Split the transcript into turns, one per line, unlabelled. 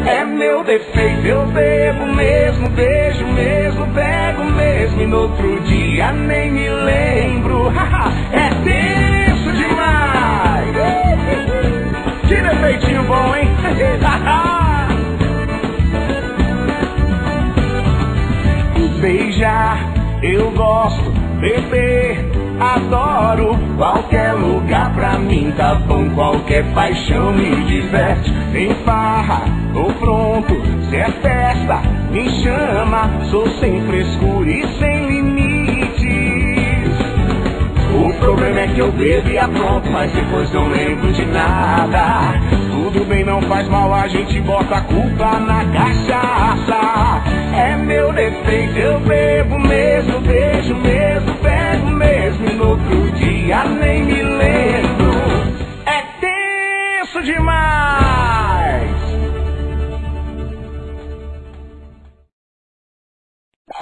É meu defeito, eu bebo mesmo, beijo mesmo, pego mesmo e no outro dia nem me lembro. É tenso demais. Que defeitinho bom, hein? Beijar, eu gosto, beber, adoro. Qualquer lugar pra mim tá bom, qualquer paixão me diverte. Em farra, tô pronto, se é festa, me chama. Sou sem frescura e sem limites. O problema é que eu bebo e apronto, mas depois não lembro de nada. Tudo bem, não faz mal, a gente bota a culpa na cachaça. É meu defeito, eu bebo mesmo, beijo mesmo, pego mesmo e no outro dia nem me lembro. É tenso demais.